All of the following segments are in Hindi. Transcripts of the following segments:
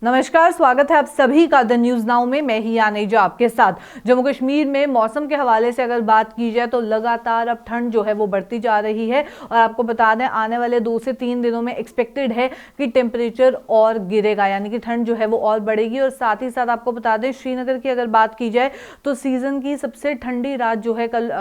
नमस्कार, स्वागत है आप सभी का द न्यूज नाउ में। मैं ही आनेजा आपके साथ। जम्मू कश्मीर में मौसम के हवाले से अगर बात की जाए तो लगातार अब ठंड जो है वो बढ़ती जा रही है और आपको बता दें आने वाले 2 से 3 दिनों में एक्सपेक्टेड है कि टेम्परेचर और गिरेगा, यानी कि ठंड जो है वो और बढ़ेगी। और साथ ही साथ आपको बता दें श्रीनगर की अगर बात की जाए तो सीजन की सबसे ठंडी रात जो है कल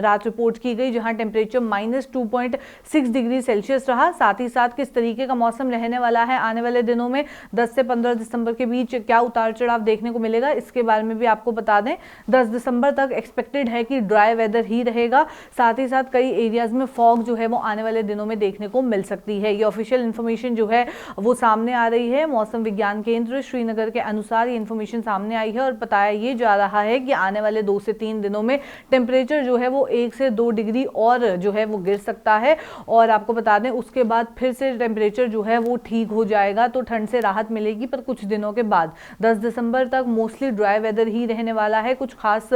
रात रिपोर्ट की गई, जहाँ टेम्परेचर -2.6 डिग्री सेल्सियस रहा। साथ ही साथ किस तरीके का मौसम रहने वाला है आने वाले दिनों में 10 से 15 दिसंबर के बीच क्या उतार चढ़ाव देखने को मिलेगा, इसके बारे में भी आपको बता दें। 10 दिसंबर तक एक्सपेक्टेड है कि ड्राई वेदर ही रहेगा। साथ ही साथ कई एरियाज में फॉग जो है वो आने वाले दिनों में देखने को मिल सकती है। ये ऑफिशियल इन्फॉर्मेशन जो है वो सामने आ रही है। मौसम विज्ञान केंद्र श्रीनगर के अनुसार ये इन्फॉर्मेशन सामने आई है और बताया ये जा रहा है कि आने वाले 2 से 3 दिनों में टेम्परेचर जो है वो 1 से 2 डिग्री और जो है वो गिर सकता है। और आपको बता दें उसके बाद फिर से टेम्परेचर जो है वो ठीक हो जाएगा, तो ठंड से राहत मिलेगी। पर कुछ दिनों के बाद 10 दिसंबर तक मोस्टली ड्राई वेदर ही रहने वाला है, कुछ खास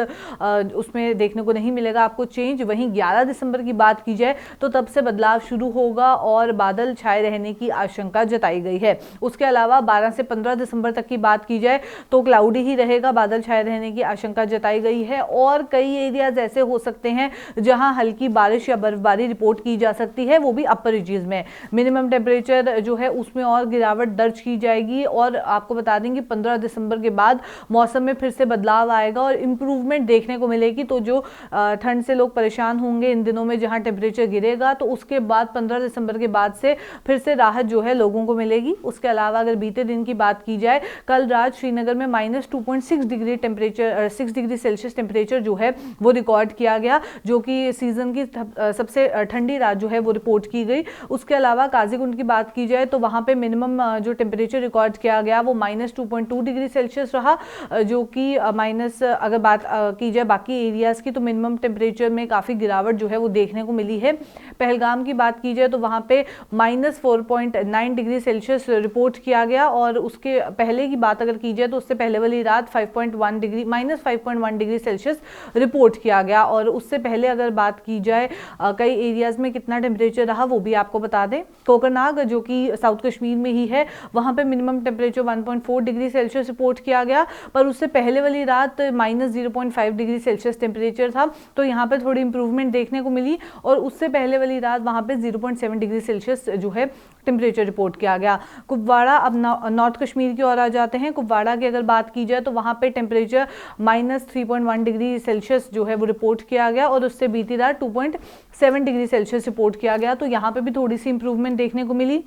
उसमें देखने को नहीं मिलेगा आपको चेंज। वहीं 11 दिसंबर की बात की जाए तो तब से बदलाव शुरू होगा और बादल छाए रहने की आशंका जताई गई है। उसके अलावा 12 से 15 दिसंबर तक की बात की जाए तो क्लाउडी ही रहेगा, बादल छाए रहने की आशंका जताई गई है। और कई एरियाज ऐसे हो सकते हैं जहां हल्की बारिश या बर्फबारी रिपोर्ट की जा सकती है, वो भी अपर रीजन में। मिनिमम टेम्परेचर जो है उसमें और गिरावट दर्ज की जाएगी और आपको बता देंगे 15 दिसंबर के बाद मौसम में फिर से बदलाव आएगा और इंप्रूवमेंट देखने को मिलेगी। तो जो ठंड से लोग परेशान होंगे इन दिनों में जहां टेम्परेचर गिरेगा, तो उसके बाद 15 दिसंबर के बाद से फिर से राहत जो है लोगों को मिलेगी। उसके अलावा अगर बीते दिन की बात की जाए, कल रात श्रीनगर में -2.6 degree temperature 6 degree Celsius temperature जो है वो रिकॉर्ड किया गया, जो कि सीजन की सबसे ठंडी रात जो है वो रिपोर्ट की गई। उसके अलावा काजीगुंड की बात की जाए तो वहां पे मिनिमम जो टेम्परेचर रिकॉर्ड किया गया वो -2.2 डिग्री सेल्सियस रहा, जो कि अगर बात की जाए बाकी एरियाज की तो मिनिमम टेम्परेचर में काफ़ी गिरावट जो है वो देखने को मिली है। पहलगाम की बात की जाए तो वहाँ पे -4.9 डिग्री सेल्सियस रिपोर्ट किया गया और उसके पहले की बात अगर की जाए तो उससे पहले वाली रात -5.1 डिग्री सेल्सियस रिपोर्ट किया गया। और उससे पहले अगर बात की जाए कई एरियाज में कितना टेम्परेचर रहा वो भी आपको बता दें। कोकरनाग जो कि साउथ कश्मीर में ही है, वहाँ पे minimum temperature 1.4 degree Celsius report किया गया, पर उससे पहले वाली रात -0.5 डिग्री सेल्सियस टेम्परेचर था, तो यहाँ पे थोड़ी इंप्रूवमेंट देखने को मिली। और उससे पहले वाली रात वहाँ पे 0.7 डिग्री सेल्सियस जो है टेम्परेचर रिपोर्ट किया गया। कुपवाड़ा, अब नॉर्थ कश्मीर की ओर आ जाते हैं। कुपवाड़ा की अगर बात की जाए तो वहाँ पे टेम्परेचर -3.1 डिग्री सेल्सियस जो है वो रिपोर्ट किया गया और उससे बीती रात 2.7 डिग्री सेल्सियस रिपोर्ट किया गया, तो यहाँ पे भी थोड़ी सी इंप्रूवमेंट देखने को मिली।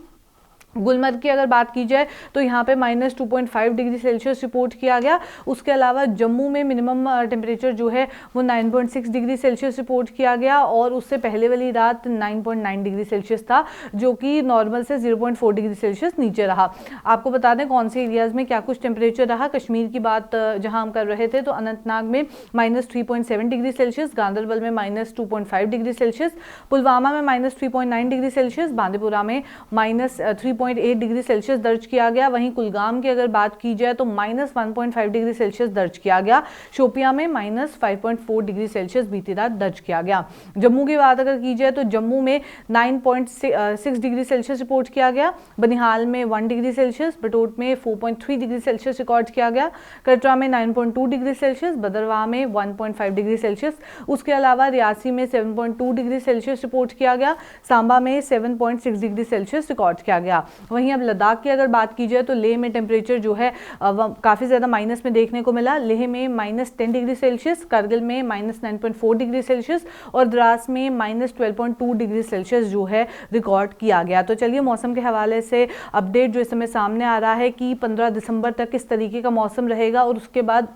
गुलमर्ग की अगर बात की जाए तो यहाँ पे -2.5 डिग्री सेल्सियस रिपोर्ट किया गया। उसके अलावा जम्मू में मिनिमम टेम्परेचर जो है वो 9.6 डिग्री सेल्सियस रिपोर्ट किया गया और उससे पहले वाली रात 9.9 डिग्री सेल्सियस था, जो कि नॉर्मल से 0.4 डिग्री सेल्सियस नीचे रहा। आपको बता दें कौन से एरियाज में क्या कुछ टेम्परेचर रहा। कश्मीर की बात जहाँ हम कर रहे थे तो अनंतनाग में -3.7 डिग्री सेल्सियस, गांदरबल में -2.5 डिग्री सेल्सियस, पुलवामा में -3.9 डिग्री सेल्सियस, बांदीपुरा में -3.8 डिग्री सेल्सियस दर्ज किया गया। वहीं कुलगाम की अगर बात की जाए तो -1.5 डिग्री सेल्सियस दर्ज किया गया। शोपियां में -5.4 डिग्री सेल्सियस बीती रात दर्ज किया गया। जम्मू की बात अगर की जाए तो जम्मू में 9.6 डिग्री सेल्सियस रिपोर्ट किया गया। बनिहाल में 1 डिग्री सेल्सियस, बटोट में 4.3 डिग्री सेल्सियस रिकॉर्ड किया गया। कटरा में 9.2 डिग्री सेल्सियस, भदरवाह में 1.5 डिग्री सेल्सियस। उसके अलावा रियासी में 7.2 डिग्री सेल्सियस रिपोर्ट किया गया। सांबा में 7.6 डिग्री सेल्सियस रिकॉर्ड किया गया। वहीं अब लद्दाख की अगर बात की जाए तो लेह में टेम्परेचर जो है काफ़ी ज़्यादा माइनस में देखने को मिला। लेह में -10 डिग्री सेल्सियस, कारगिल में -9.4 डिग्री सेल्सियस और द्रास में -12.2 डिग्री सेल्सियस जो है रिकॉर्ड किया गया। तो चलिए मौसम के हवाले से अपडेट जो इस समय सामने आ रहा है कि 15 दिसंबर तक किस तरीके का मौसम रहेगा और उसके बाद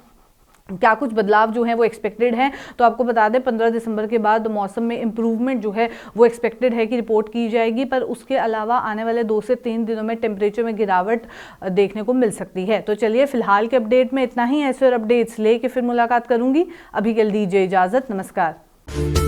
क्या कुछ बदलाव जो है वो एक्सपेक्टेड हैं। तो आपको बता दें 15 दिसंबर के बाद मौसम में इंप्रूवमेंट जो है वो एक्सपेक्टेड है कि रिपोर्ट की जाएगी, पर उसके अलावा आने वाले 2 से 3 दिनों में टेम्परेचर में गिरावट देखने को मिल सकती है। तो चलिए फिलहाल के अपडेट में इतना ही। ऐसे और अपडेट्स लेके फिर मुलाकात करूंगी। अभी के लिए दीजिए इजाज़त। नमस्कार।